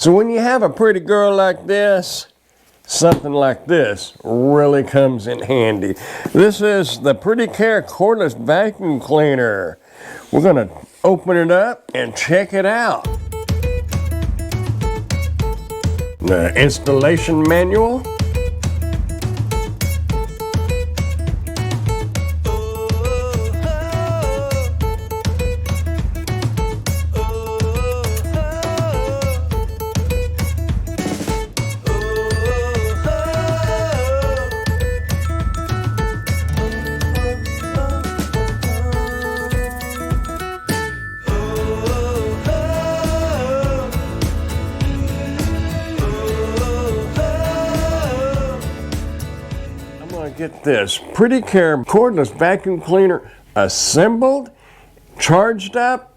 So when you have a pretty girl like this, something like this really comes in handy. This is the Prettycare Cordless Vacuum Cleaner. We're gonna open it up and check it out. The installation manual. Get this, Prettycare Cordless Vacuum Cleaner assembled, charged up,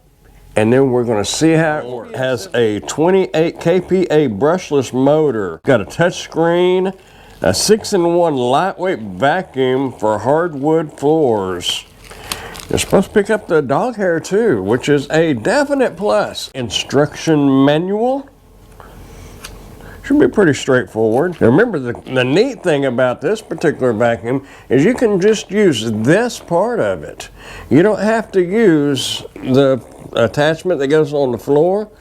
and then we're going to see how it works. It has a 28 kPa brushless motor, got a touch screen, a 6-in-1 lightweight vacuum for hardwood floors. It's supposed to pick up the dog hair too, which is a definite plus. Instruction manual. Should be pretty straightforward. Now remember, the neat thing about this particular vacuum is you can just use this part of it. You don't have to use the attachment that goes on the floor.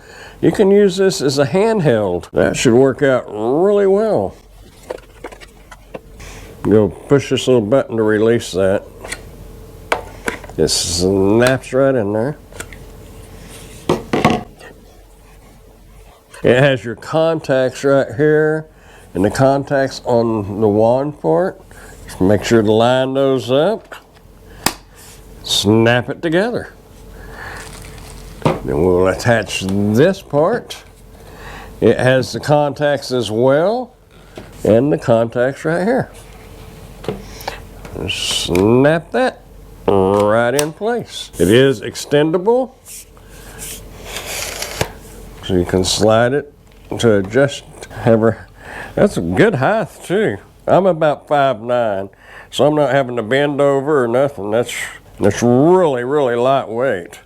You can use this as a handheld. That should work out really well. Go push this little button to release that. It snaps right in there. It has your contacts right here and the contacts on the wand part. Just make sure to line those up. Snap it together. Then we'll attach this part. It has the contacts as well and the contacts right here. Just snap that right in place. It is extendable. So you can slide it to adjust. That's a good height too. I'm about 5'9", so I'm not having to bend over or nothing. That's really, really lightweight.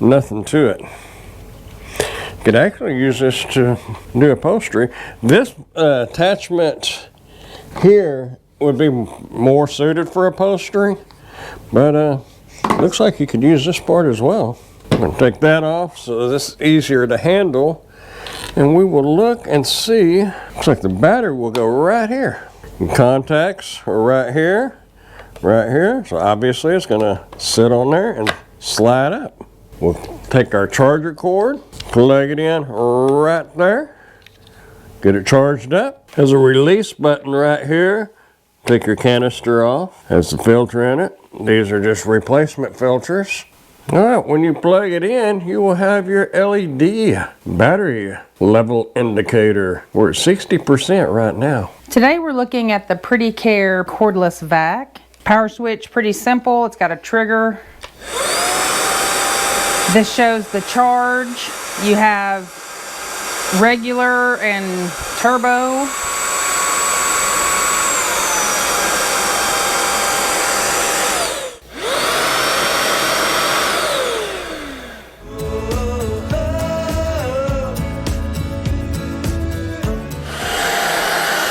Nothing to it. You could actually use this to do upholstery. This attachment here would be more suited for upholstery, but looks like you could use this part as well. I'm going to take that off so this is easier to handle, and we will look and see. Looks like the battery will go right here. The contacts are right here, so obviously it's going to sit on there and slide up. We'll take our charger cord, plug it in right there, get it charged up. There's a release button right here. Take your canister off. Has the filter in it. These are just replacement filters. All right, when you plug it in, you will have your LED battery level indicator. We're at 60% right now. Today we're looking at the Prettycare Cordless Vac. Power switch, pretty simple. It's got a trigger. This shows the charge. You have regular and turbo.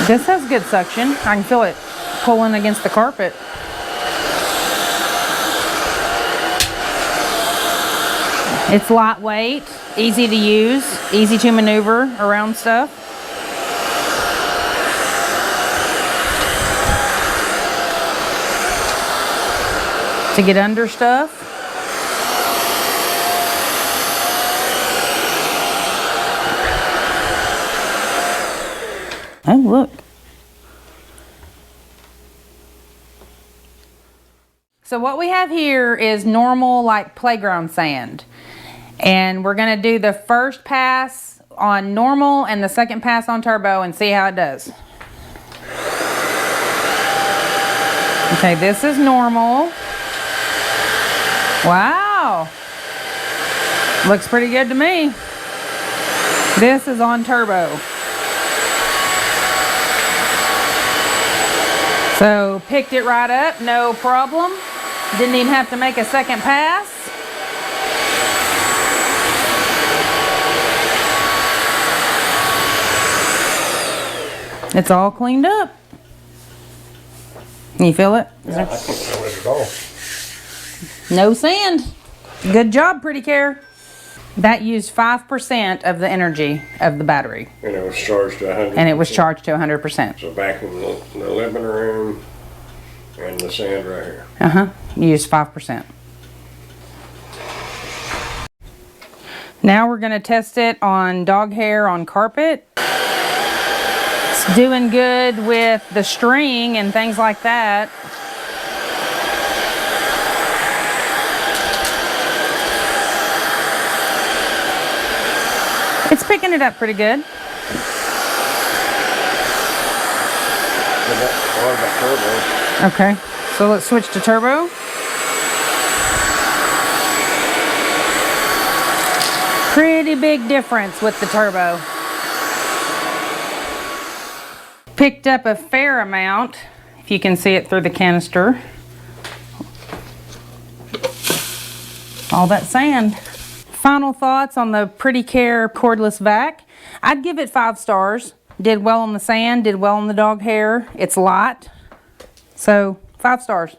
This has good suction. I can feel it pulling against the carpet. It's lightweight, easy to use, easy to maneuver around stuff. To get under stuff. Oh, look. So what we have here is normal, like playground sand. And we're gonna do the first pass on normal and the second pass on turbo and see how it does. Okay, this is normal. Wow. Looks pretty good to me. This is on turbo. So picked it right up, no problem. Didn't even have to make a second pass. It's all cleaned up. Can you feel it? Yeah, I can't feel it at all. No sand. Good job, Prettycare. That used 5% of the energy of the battery. And it was charged to 100%. And it was charged to 100%. So back in the living room and the sand right here. You used 5%. Now we're gonna test it on dog hair on carpet. It's doing good with the string and things like that. It's picking it up pretty good. Okay, so let's switch to turbo. Pretty big difference with the turbo. Picked up a fair amount, if you can see it through the canister. All that sand. Final thoughts on the Prettycare Cordless Vac. I'd give it 5 stars. Did well on the sand, did well on the dog hair. It's light. So 5 stars.